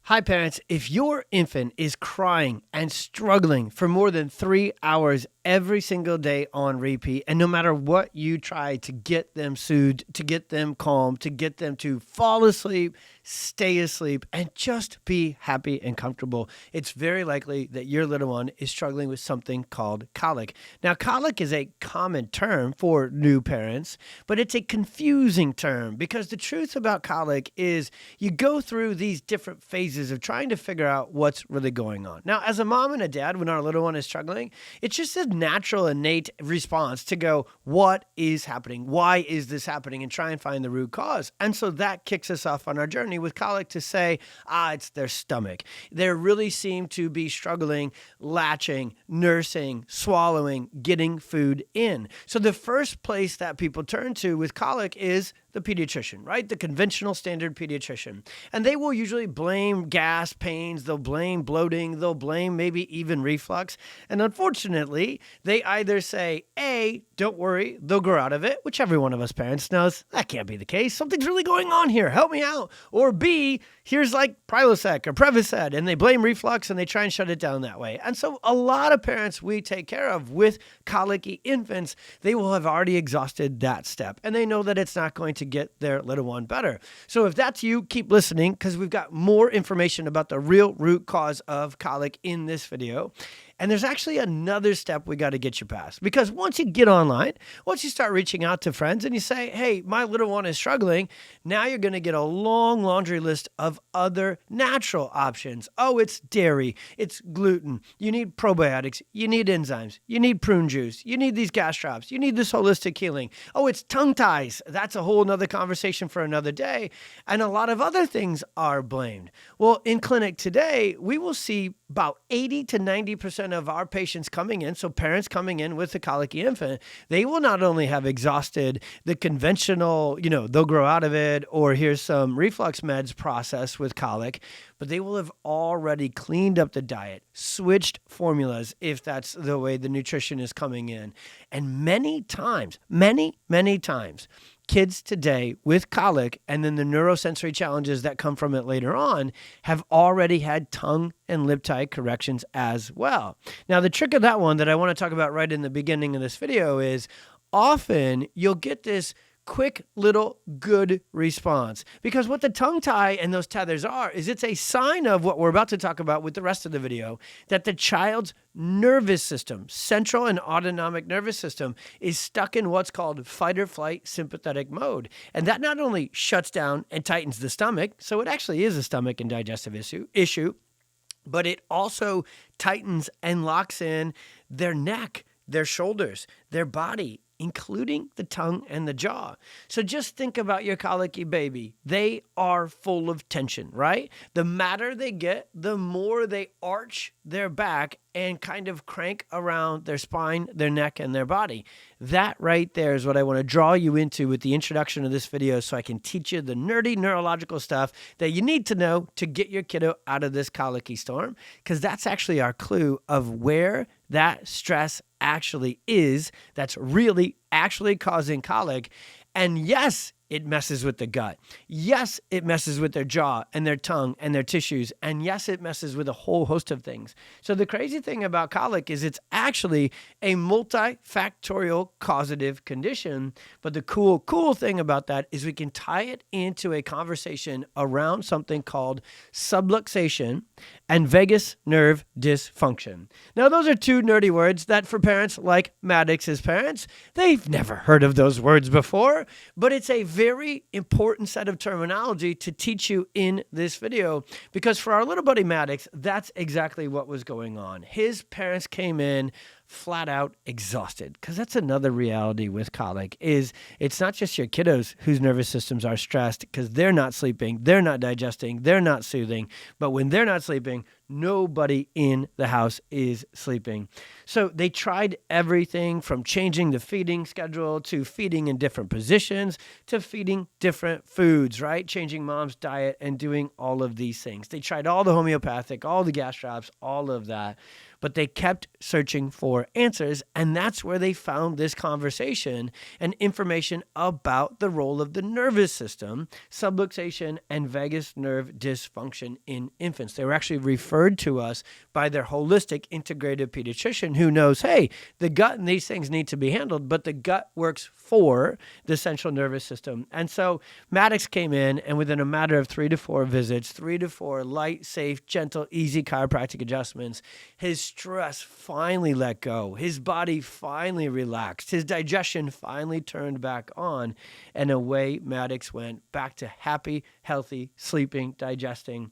Hi parents, if your infant is crying and struggling for more than 3 hours every single day on repeat, and no matter what you try to get them soothed, to get them calm, to get them to fall asleep, stay asleep, and just be happy and comfortable, it's very likely that your little one is struggling with something called colic. Now, colic is a common term for new parents, but it's a confusing term because the truth about colic is you go through these different phases of trying to figure out what's really going on. Now, as a mom and a dad, when our little one is struggling, it's just a natural, innate response to go, what is happening? Why is this happening? And try and find the root cause. And so that kicks us off on our journey with colic to say, it's their stomach. They really seem to be struggling, latching, nursing, swallowing, getting food in. So the first place that people turn to with colic is the pediatrician, right? The conventional standard pediatrician. And they will usually blame gas, pains, they'll blame bloating, they'll blame maybe even reflux. And unfortunately, they either say, A, don't worry, they'll grow out of it, which every one of us parents knows that can't be the case. Something's really going on here. Help me out. Or B, here's like Prilosec or Prevacid, and they blame reflux and they try and shut it down that way. And so a lot of parents we take care of with colicky infants, they will have already exhausted that step. And they know that it's not going to get their little one better. So if that's you, keep listening because we've got more information about the real root cause of colic in this video. And there's actually another step we got to get you past, because once you get online, once you start reaching out to friends and you say, hey, my little one is struggling, now you're going to get a long laundry list of other natural options. Oh, it's dairy, it's gluten, you need probiotics, you need enzymes, you need prune juice, you need these gas drops, you need this holistic healing. Oh, it's tongue ties. That's a whole nother conversation for another day. And a lot of other things are blamed. Well, in clinic today, we will see about 80 to 90% of our patients coming in, so parents coming in with a colicky infant, they will not only have exhausted the conventional, they'll grow out of it, or here's some reflux meds process with colic, but they will have already cleaned up the diet, switched formulas if that's the way the nutrition is coming in. And many times, kids today with colic and then the neurosensory challenges that come from it later on have already had tongue and lip tie corrections as well. Now, the trick of that one that I want to talk about right in the beginning of this video is often you'll get this quick little good response, because what the tongue tie and those tethers are is it's a sign of what we're about to talk about with the rest of the video, that the child's nervous system, central and autonomic nervous system, is stuck in what's called fight or flight sympathetic mode. And that not only shuts down and tightens the stomach, so it actually is a stomach and digestive issue, but it also tightens and locks in their neck, their shoulders, their body, including the tongue and the jaw. So just think about your colicky baby. They are full of tension, right? The madder they get, the more they arch their back and kind of crank around their spine, their neck, and their body. That right there is what I want to draw you into with the introduction of this video, so I can teach you the nerdy neurological stuff that you need to know to get your kiddo out of this colicky storm, because that's actually our clue of where that stress actually is that's really actually causing colic. And yes, it messes with the gut. Yes, it messes with their jaw and their tongue and their tissues. And yes, it messes with a whole host of things. So the crazy thing about colic is it's actually a multifactorial causative condition. But the cool thing about that is we can tie it into a conversation around something called subluxation and vagus nerve dysfunction. Now, those are two nerdy words that for parents like Maddox's parents, they've never heard of those words before, but it's a very important set of terminology to teach you in this video, because for our little buddy Maddox, that's exactly what was going on. His parents came in flat out exhausted, because that's another reality with colic, is it's not just your kiddos whose nervous systems are stressed because they're not sleeping, they're not digesting, they're not soothing, but when they're not sleeping, Nobody in the house is sleeping. So they tried everything from changing the feeding schedule to feeding in different positions to feeding different foods, right? Changing mom's diet and doing all of these things. They tried all the homeopathic, all the gas drops, all of that. But they kept searching for answers, and that's where they found this conversation and information about the role of the nervous system, subluxation and vagus nerve dysfunction in infants. They were actually referred to us by their holistic integrative pediatrician who knows, hey, the gut and these things need to be handled, but the gut works for the central nervous system. And so Maddox came in, and within a matter of 3 to 4 visits, 3 to 4 light, safe, gentle, easy chiropractic adjustments, his stress finally let go. His body finally relaxed. His digestion finally turned back on. And away Maddox went back to happy, healthy, sleeping, digesting.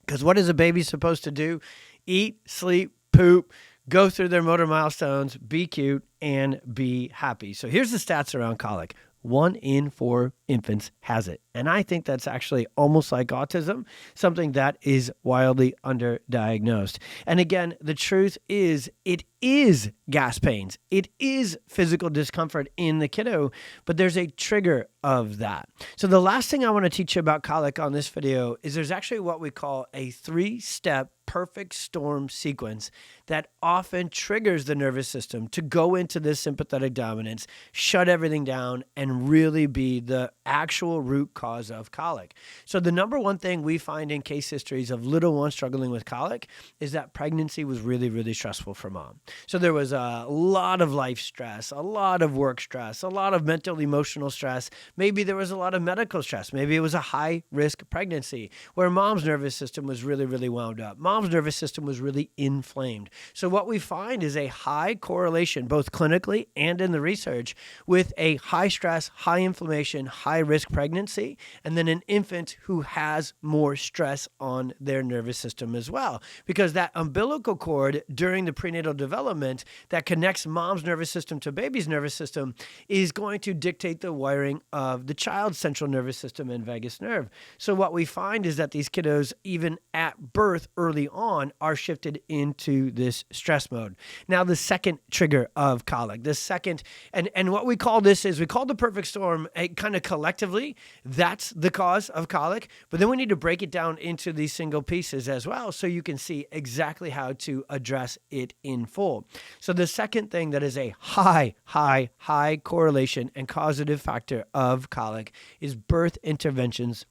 Because what is a baby supposed to do? Eat, sleep, poop, go through their motor milestones, be cute, and be happy. So here's the stats around colic. 1 in 4 infants has it. And I think that's actually almost like autism, something that is wildly underdiagnosed. And again, the truth is it is gas pains. It is physical discomfort in the kiddo, but there's a trigger of that. So the last thing I want to teach you about colic on this video is there's actually what we call a 3-step perfect storm sequence that often triggers the nervous system to go into this sympathetic dominance, shut everything down, and really be the actual root cause of colic. So the number one thing we find in case histories of little ones struggling with colic is that pregnancy was really, really stressful for mom. So there was a lot of life stress, a lot of work stress, a lot of mental, emotional stress. Maybe there was a lot of medical stress. Maybe it was a high-risk pregnancy where mom's nervous system was really, really wound up. Mom's nervous system was really inflamed. So what we find is a high correlation, both clinically and in the research, with a high stress, high inflammation, high risk pregnancy, and then an infant who has more stress on their nervous system as well. Because that umbilical cord during the prenatal development that connects mom's nervous system to baby's nervous system is going to dictate the wiring of the child's central nervous system and vagus nerve. So what we find is that these kiddos, even at birth early on, are shifted into this stress mode. Now, the second trigger of colic, the second, and what we call this is we call the perfect storm kind of collectively, that's the cause of colic, but then we need to break it down into these single pieces as well so you can see exactly how to address it in full. So the second thing that is a high correlation and causative factor of colic is birth interventions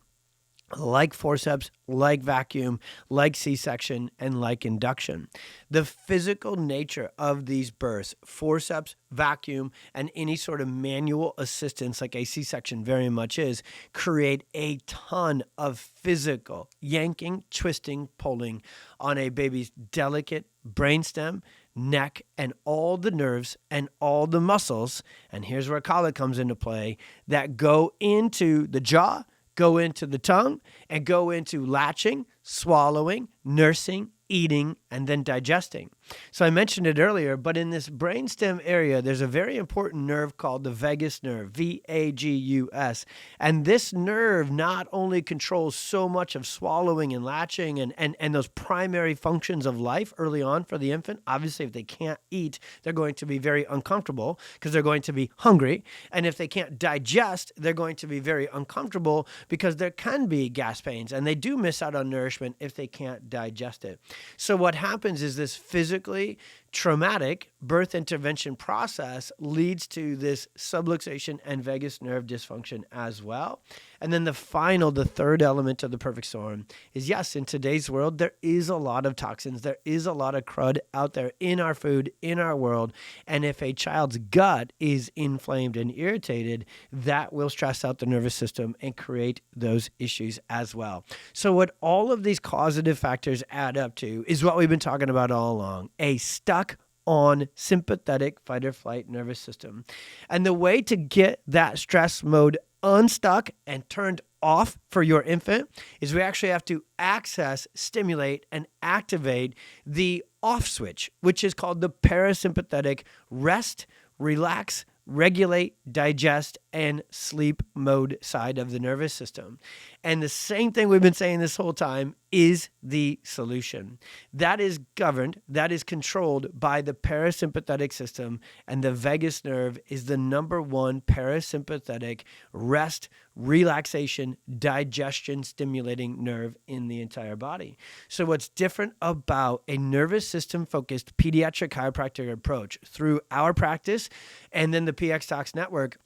like forceps, like vacuum, like C-section, and like induction. The physical nature of these births, forceps, vacuum, and any sort of manual assistance like a C-section very much is, create a ton of physical yanking, twisting, pulling on a baby's delicate brainstem, neck, and all the nerves and all the muscles, and here's where colic comes into play, that go into the jaw, go into the tongue, and go into latching, swallowing, nursing, eating, and then digesting. So I mentioned it earlier, but in this brainstem area, there's a very important nerve called the vagus nerve, V-A-G-U-S. And this nerve not only controls so much of swallowing and latching and those primary functions of life early on for the infant. Obviously, if they can't eat, they're going to be very uncomfortable because they're going to be hungry. And if they can't digest, they're going to be very uncomfortable because there can be gas pains. And they do miss out on nourishment if they can't digest it. So what happens is this physically traumatic birth intervention process leads to this subluxation and vagus nerve dysfunction as well. And then the third element of the perfect storm is, yes, in today's world, there is a lot of toxins. There is a lot of crud out there in our food, in our world. And if a child's gut is inflamed and irritated, that will stress out the nervous system and create those issues as well. So what all of these causative factors add up to is what we've been talking about all along, a stuck on sympathetic fight or flight nervous system. And the way to get that stress mode unstuck and turned off for your infant is we actually have to access, stimulate, and activate the off switch, which is called the parasympathetic rest, relax, regulate, digest, and sleep mode side of the nervous system. And the same thing we've been saying this whole time is the solution. That is governed, that is controlled by the parasympathetic system, and the vagus nerve is the number one parasympathetic rest, relaxation, digestion stimulating nerve in the entire body. So what's different about a nervous system focused pediatric chiropractic approach through our practice and then the pxdocs network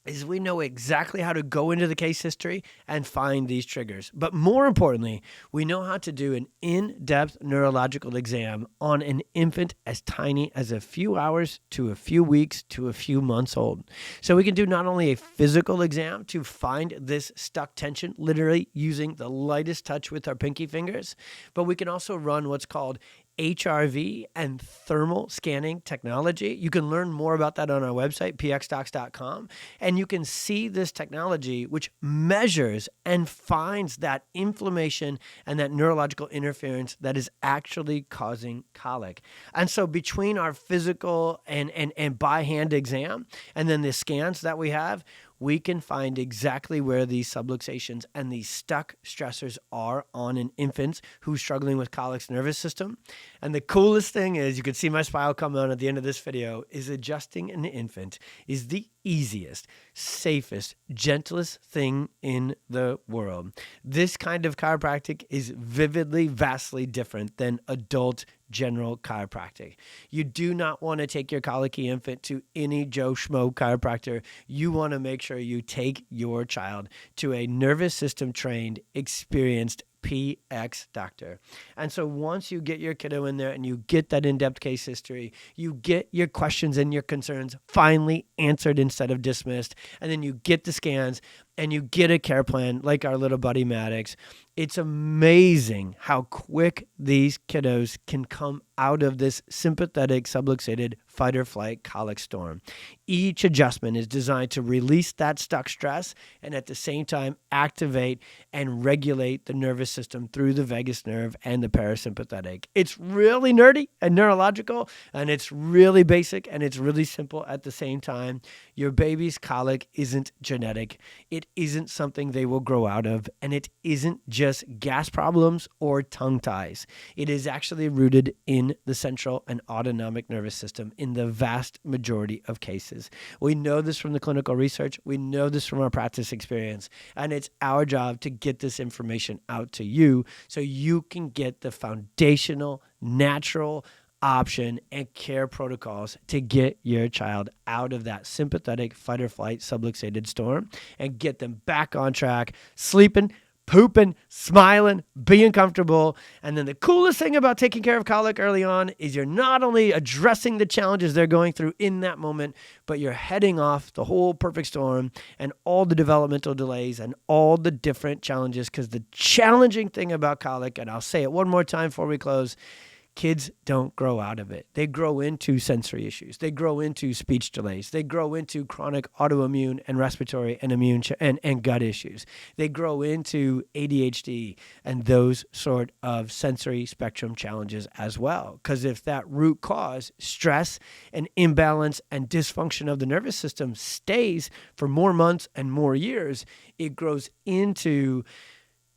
is we know exactly how to go into the case history and find these triggers. But more importantly, we know how to do an in-depth neurological exam on an infant as tiny as a few hours to a few weeks to a few months old. So we can do not only a physical exam to find this stuck tension, literally using the lightest touch with our pinky fingers, but we can also run what's called HRV and thermal scanning technology. You can learn more about that on our website, pxdocs.com, and you can see this technology which measures and finds that inflammation and that neurological interference that is actually causing colic. And so between our physical and by hand exam and then the scans that we have, we can find exactly where these subluxations and these stuck stressors are on an infant who's struggling with Colic's nervous system. And the coolest thing is, you can see my smile come on at the end of this video, is adjusting an infant is the easiest, safest, gentlest thing in the world. This kind of chiropractic is vividly, vastly different than adult general chiropractic. You do not want to take your colicky infant to any Joe Schmo chiropractor. You want to make sure you take your child to a nervous system trained, experienced PX doctor. And so once you get your kiddo in there and you get that in-depth case history, you get your questions and your concerns finally answered instead of dismissed, and then you get the scans and you get a care plan like our little buddy Maddox. It's amazing how quick these kiddos can come out of this sympathetic subluxated fight or flight colic storm. Each adjustment is designed to release that stuck stress and at the same time activate and regulate the nervous system through the vagus nerve and the parasympathetic. It's really nerdy and neurological, and it's really basic, and it's really simple at the same time. Your baby's colic isn't genetic. It isn't something they will grow out of, and it isn't just gas problems or tongue ties. It is actually rooted in the central and autonomic nervous system in the vast majority of cases. We know this from the clinical research. We know this from our practice experience, and it's our job to get this information out to you so you can get the foundational, natural option and care protocols to get your child out of that sympathetic fight or flight subluxated storm and get them back on track, sleeping, pooping, smiling, being comfortable. And then the coolest thing about taking care of colic early on is you're not only addressing the challenges they're going through in that moment, but you're heading off the whole perfect storm and all the developmental delays and all the different challenges. Because the challenging thing about colic, and I'll say it one more time before we close, kids don't grow out of it. They grow into sensory issues. They grow into speech delays. They grow into chronic autoimmune and respiratory and immune and gut issues. They grow into ADHD and those sort of sensory spectrum challenges as well. Because if that root cause, stress and imbalance and dysfunction of the nervous system stays for more months and more years, it grows into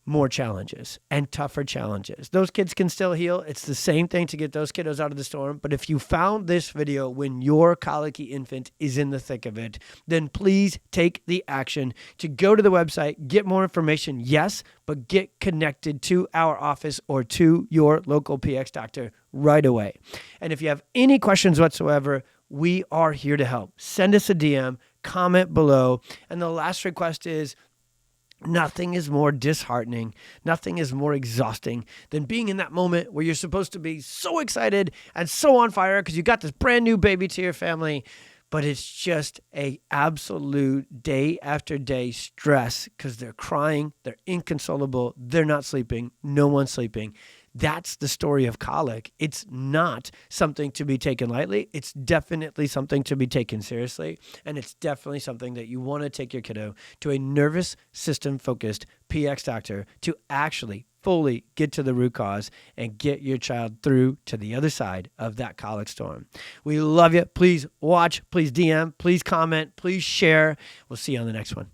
more challenges and tougher challenges. Those kids can still heal. It's the same thing to get those kiddos out of the storm. But if you found this video when your colicky infant is in the thick of it, then please take the action to go to the website, get more information, yes, but get connected to our office or to your local PX doctor right away. And if you have any questions whatsoever, we are here to help. Send us a DM, comment below. And the last request is, nothing is more disheartening, nothing is more exhausting than being in that moment where you're supposed to be so excited and so on fire because you got this brand new baby to your family, but it's just a absolute day after day stress because they're crying, they're inconsolable, they're not sleeping, no one's sleeping. That's the story of colic. It's not something to be taken lightly. It's definitely something to be taken seriously. And it's definitely something that you want to take your kiddo to a nervous system focused PX doctor to actually fully get to the root cause and get your child through to the other side of that colic storm. We love you. Please watch, please DM, please comment, please share. We'll see you on the next one.